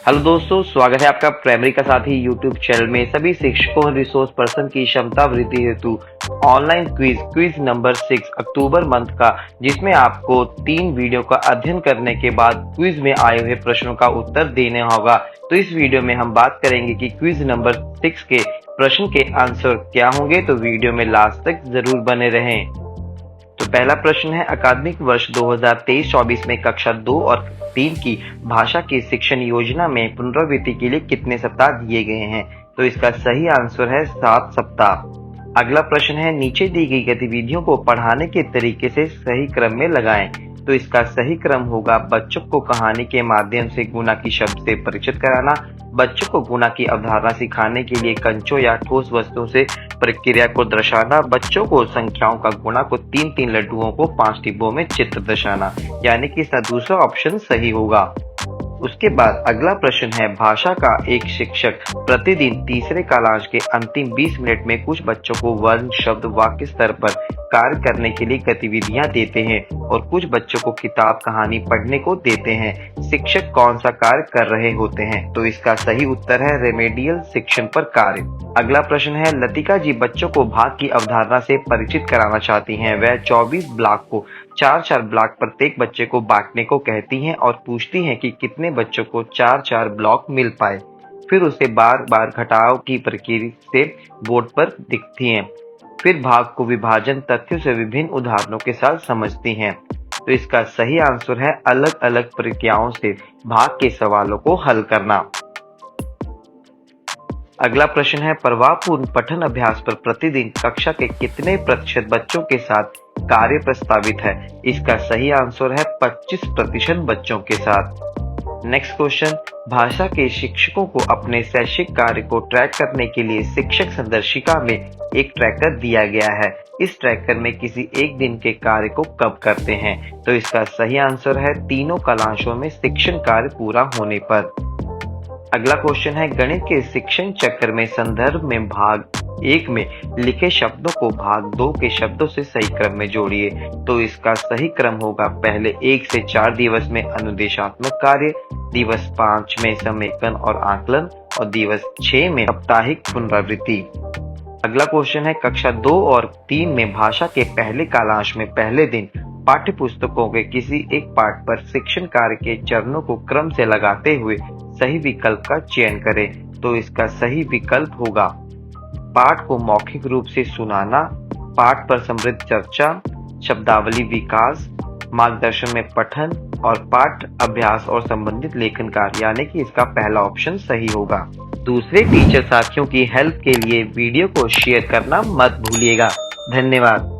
Hello दोस्तों, स्वागत है आपका प्राइमरी का साथी यूट्यूब चैनल में। सभी शिक्षकों और रिसोर्स पर्सन की क्षमता वृद्धि हेतु ऑनलाइन क्विज नंबर 6 अक्टूबर मंथ का, जिसमें आपको 3 वीडियो का अध्ययन करने के बाद क्विज में आए हुए प्रश्नों का उत्तर देना होगा। तो इस वीडियो में हम बात करेंगे कि क्विज नंबर 6 के प्रश्न के आंसर क्या होंगे, तो वीडियो में लास्ट तक जरूर बने रहें। तो पहला प्रश्न है, अकादमिक वर्ष 2023-24 में कक्षा 2 और 3 की भाषा की शिक्षण योजना में पुनरावृत्ति के लिए कितने सप्ताह दिए गए हैं? तो इसका सही आंसर है 7 सप्ताह। अगला प्रश्न है, नीचे दी गई गतिविधियों को पढ़ाने के तरीके से सही क्रम में लगाएं। तो इसका सही क्रम होगा बच्चों को कहानी के माध्यम से गुणा की शब्द से परिचित कराना, बच्चों को गुणा की अवधारणा सिखाने के लिए कंचों या ठोस वस्तुओं से प्रक्रिया को दर्शाना, बच्चों को संख्याओं का गुणा को 3-3 लड्डुओं को 5 डिब्बों में चित्र दर्शाना, यानी कि इसका दूसरा ऑप्शन सही होगा। उसके बाद अगला प्रश्न है, भाषा का एक शिक्षक प्रतिदिन तीसरे कालांश के अंतिम 20 मिनट में कुछ बच्चों को वर्ण, शब्द, वाक्य स्तर पर कार्य करने के लिए गतिविधियां देते हैं और कुछ बच्चों को किताब कहानी पढ़ने को देते हैं। शिक्षक कौन सा कार्य कर रहे होते हैं? तो इसका सही उत्तर है रेमेडियल शिक्षण पर कार्य। अगला प्रश्न है, लतिका जी बच्चों को भाग की अवधारणा से परिचित कराना चाहती हैं। वह 24 ब्लॉक को 4-4 ब्लॉक प्रत्येक बच्चे को बांटने को कहती हैं और पूछती हैं कि कितने बच्चों को 4-4 ब्लॉक मिल पाए। फिर उसे बार बार घटाव की प्रक्रिया से बोर्ड पर दिखती हैं। फिर भाग को विभाजन तथ्यों से विभिन्न उदाहरणों के साथ समझती हैं। तो इसका सही आंसर है अलग अलग प्रक्रियाओं से भाग के सवालों को हल करना। अगला प्रश्न है, प्रभावपूर्ण पठन अभ्यास पर प्रतिदिन कक्षा के कितने प्रतिशत बच्चों के साथ कार्य प्रस्तावित है? इसका सही आंसर है 25% बच्चों के साथ। नेक्स्ट क्वेश्चन, भाषा के शिक्षकों को अपने शैक्षिक कार्य को ट्रैक करने के लिए शिक्षक संदर्शिका में एक ट्रैकर दिया गया है। इस ट्रैकर में किसी एक दिन के कार्य को कब करते हैं? तो इसका सही आंसर है तीनों कालांशों में शिक्षण कार्य पूरा होने पर। अगला क्वेश्चन है, गणित के शिक्षण चक्र में संदर्भ में भाग 1 में लिखे शब्दों को भाग 2 के शब्दों से सही क्रम में जोड़िए। तो इसका सही क्रम होगा, पहले 1 से 4 दिवस में अनुदेशात्मक कार्य, दिवस 5 में समेकन और आकलन और दिवस 6 में साप्ताहिक पुनरावृत्ति। अगला क्वेश्चन है, कक्षा 2 और 3 में भाषा के पहले कालांश में पहले दिन पाठ्य पुस्तकों के किसी एक पाठ पर शिक्षण कार्य के चरणों को क्रम से लगाते हुए सही विकल्प का चयन करें। तो इसका सही विकल्प होगा पाठ को मौखिक रूप से सुनाना, पाठ पर समृद्ध चर्चा, शब्दावली विकास, मार्गदर्शन में पठन और पाठ अभ्यास और संबंधित लेखन कार्य, यानी कि इसका पहला ऑप्शन सही होगा। दूसरे टीचर साथियों की हेल्प के लिए वीडियो को शेयर करना मत भूलिएगा। धन्यवाद।